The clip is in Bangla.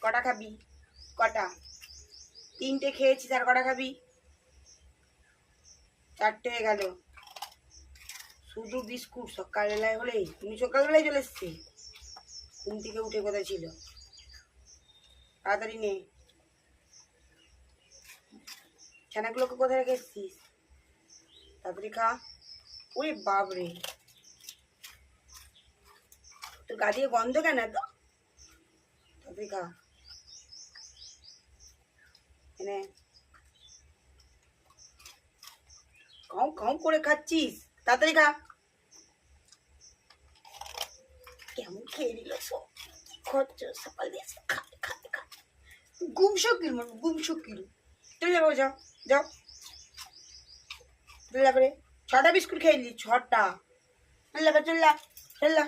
কটা খাবি? কটা? 3টে খেয়েছিস, আর কটা খাবি? 4টে হয়ে গেল। শুধু বিস্কুট সকালবেলায় হলে? তুমি সকালবেলায় চলে এসছে? ঘুম থেকে উঠে কোথায় ছিল? তাড়াতাড়ি নে। ছানাগুলোকে কোথায় রেখে এসছিস? তাড়াতাড়ি খা। ওরে বাপরে, তোর গা দিয়ে গন্ধ কেন এত? তাড়াতাড়ি খা। এনে কাউ কাউ করে খাচ্ছিস, তাড়াতাড়ি খা। কেমন খেয়ে নিল সব খরচ সকাল দিয়ে খাতে খাতে খাতে গুম শকিল মানুষ, গুম শকিল। চলে যাবো, যাও যাও, চলে যাবে। 6টা বিস্কুট খেয়ে নিলি, 6টা। চল চল চল।